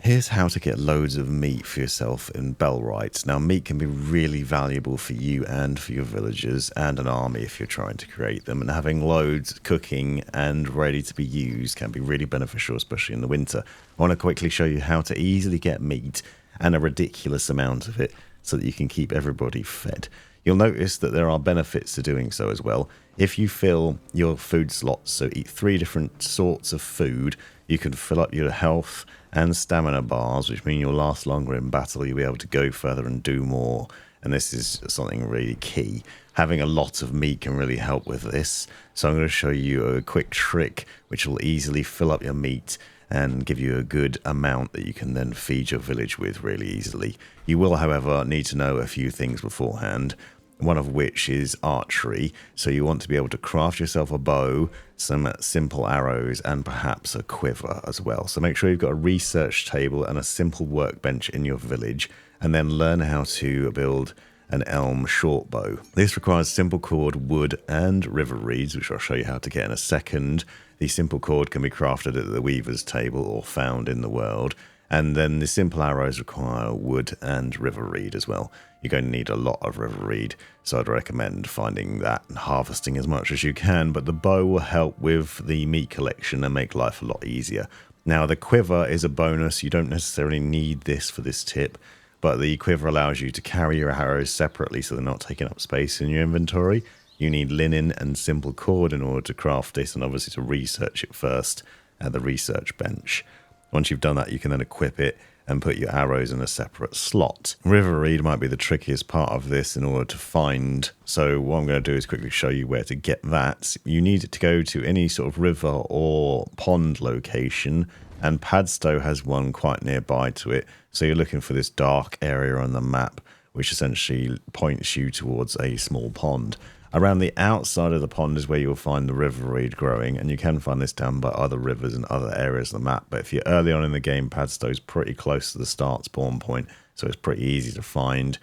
Here's how to get loads of meat for yourself in Bellwright. Now, meat can be really valuable for you and for your villagers and an army if you're trying to create them. And having loads cooking and ready to be used can be really beneficial, especially in the winter. I want to quickly show you how to easily get meat and a ridiculous amount of it so that you can keep everybody fed. You'll notice that there are benefits to doing so as well. If you fill your food slots, so eat 3 different sorts of food, you can fill up your health and stamina bars, which mean you'll last longer in battle. You'll be able to go further and do more. And this is something really key. Having a lot of meat can really help with this. So I'm going to show you a quick trick which will easily fill up your meat and give you a good amount that you can then feed your village with really easily. You will, however, need to know a few things beforehand. One of which is archery, so you want to be able to craft yourself a bow, some simple arrows, and perhaps a quiver as well. So make sure you've got a research table and a simple workbench in your village, and then learn how to build an elm short bow. This requires simple cord, wood, and river reeds, which I'll show you how to get in a second. The simple cord can be crafted at the weaver's table or found in the world. And then the simple arrows require wood and river reed as well. You're going to need a lot of river reed, so I'd recommend finding that and harvesting as much as you can. But the bow will help with the meat collection and make life a lot easier. Now, the quiver is a bonus. You don't necessarily need this for this tip, but the quiver allows you to carry your arrows separately so they're not taking up space in your inventory. You need linen and simple cord in order to craft this, and obviously to research it first at the research bench. Once you've done that, you can then equip it and put your arrows in a separate slot. River reed might be the trickiest part of this in order to find. So what I'm going to do is quickly show you where to get that. You need to go to any sort of river or pond location, and Padstow has one quite nearby to it. So you're looking for this dark area on the map, which essentially points you towards a small pond. Around the outside of the pond is where you'll find the river reed growing, and you can find this down by other rivers and other areas of the map. But if you're early on in the game, Padstow's pretty close to the start spawn point, so it's pretty easy to find.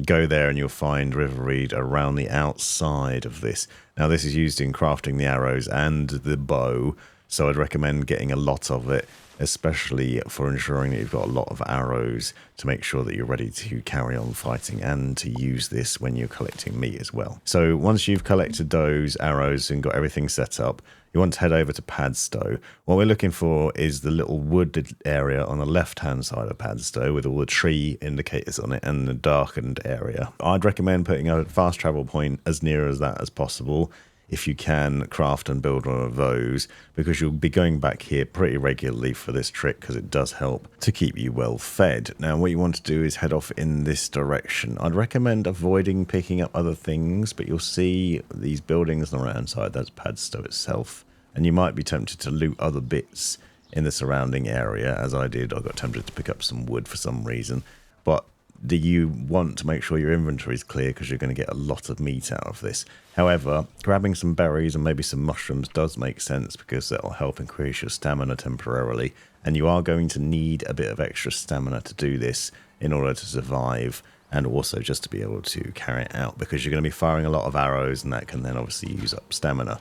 Go there and you'll find river reed around the outside of this. Now, this is used in crafting the arrows and the bow, so I'd recommend getting a lot of it, especially for ensuring that you've got a lot of arrows to make sure that you're ready to carry on fighting and to use this when you're collecting meat as well. So once you've collected those arrows and got everything set up, you want to head over to Padstow. What we're looking for is the little wooded area on the left-hand side of Padstow with all the tree indicators on it and the darkened area. I'd recommend putting a fast travel point as near as that as possible, if you can craft and build one of those, because you'll be going back here pretty regularly for this trick because it does help to keep you well fed. Now, what you want to do is head off in this direction. I'd recommend avoiding picking up other things, but you'll see these buildings on the right-hand side. That's Padstow itself, and you might be tempted to loot other bits in the surrounding area, as I did. I got tempted to pick up some wood for some reason, but do you want to make sure your inventory is clear because you're going to get a lot of meat out of this. However, grabbing some berries and maybe some mushrooms does make sense because that'll help increase your stamina temporarily, and you are going to need a bit of extra stamina to do this in order to survive and also just to be able to carry it out, because you're going to be firing a lot of arrows and that can then obviously use up stamina.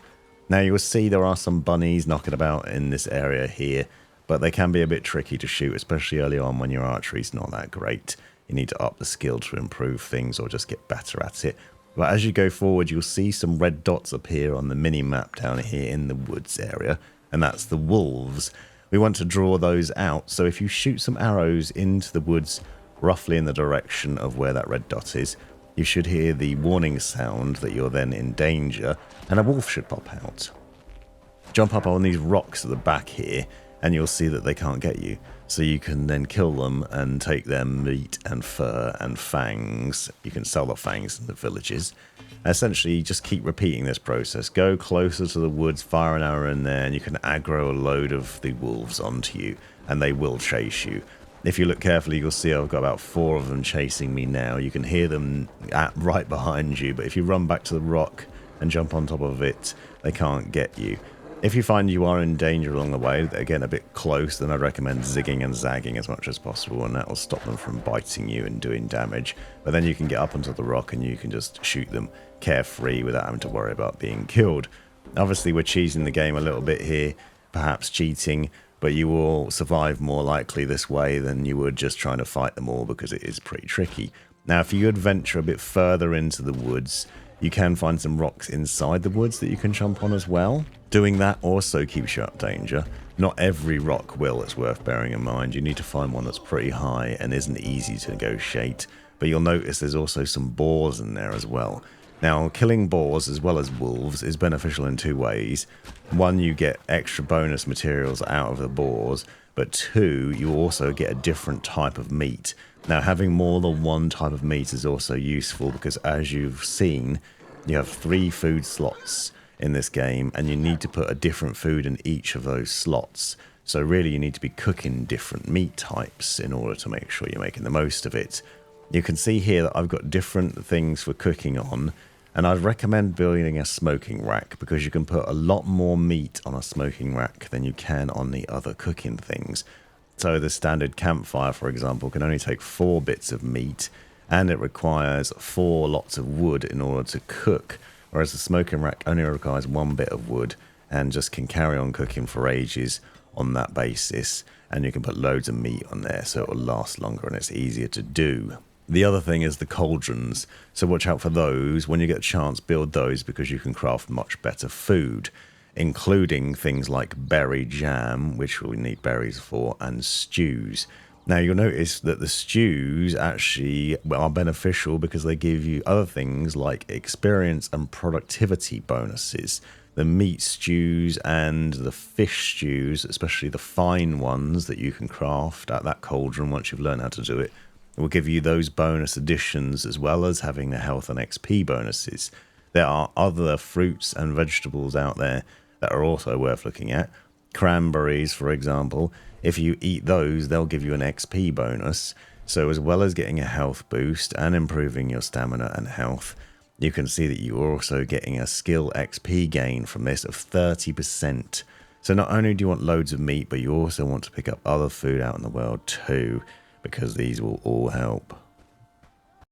Now, you will see there are some bunnies knocking about in this area here, but they can be a bit tricky to shoot, especially early on when your archery is not that great. You need to up the skill to improve things or just get better at it. But as you go forward, you'll see some red dots appear on the mini-map down here in the woods area, and that's the wolves. We want to draw those out, so if you shoot some arrows into the woods roughly in the direction of where that red dot is, you should hear the warning sound that you're then in danger, and a wolf should pop out. Jump up on these rocks at the back here, and you'll see that they can't get you. So you can then kill them and take their meat and fur and fangs. You can sell the fangs in the villages. Essentially, just keep repeating this process. Go closer to the woods, fire an arrow in there, and you can aggro a load of the wolves onto you, and they will chase you. If you look carefully, you'll see I've got about 4 of them chasing me now. You can hear them right behind you, but if you run back to the rock and jump on top of it, they can't get you. If you find you are in danger along the way, again a bit close, then I'd recommend zigging and zagging as much as possible, and that will stop them from biting you and doing damage. But then you can get up onto the rock and you can just shoot them carefree without having to worry about being killed. Obviously, we're cheating the game a little bit here, perhaps cheating, but you will survive more likely this way than you would just trying to fight them all, because it is pretty tricky. Now, if you adventure a bit further into the woods, you can find some rocks inside the woods that you can jump on as well. Doing that also keeps you out of danger. Not every rock will, it's worth bearing in mind. You need to find one that's pretty high and isn't easy to negotiate. But you'll notice there's also some boars in there as well. Now, killing boars as well as wolves is beneficial in two ways. One, you get extra bonus materials out of the boars, but two, you also get a different type of meat. Now, having more than one type of meat is also useful because, as you've seen, you have 3 food slots in this game, and you need to put a different food in each of those slots. So really, you need to be cooking different meat types in order to make sure you're making the most of it. You can see here that I've got different things for cooking on, and I'd recommend building a smoking rack because you can put a lot more meat on a smoking rack than you can on the other cooking things. So the standard campfire, for example, can only take 4 bits of meat, and it requires 4 lots of wood in order to cook, whereas the smoking rack only requires 1 bit of wood and just can carry on cooking for ages on that basis, and you can put loads of meat on there so it will last longer and it's easier to do. The other thing is the cauldrons, so watch out for those. When you get a chance, build those because you can craft much better food, including things like berry jam, which we'll need berries for, and stews. Now, you'll notice that the stews actually are beneficial because they give you other things like experience and productivity bonuses. The meat stews and the fish stews, especially the fine ones that you can craft at that cauldron once you've learned how to do it, will give you those bonus additions as well as having the health and XP bonuses. There are other fruits and vegetables out there that are also worth looking at. Cranberries, for example, if you eat those, they'll give you an XP bonus. So as well as getting a health boost and improving your stamina and health, you can see that you're also getting a skill XP gain from this of 30%. So not only do you want loads of meat, but you also want to pick up other food out in the world too, because these will all help.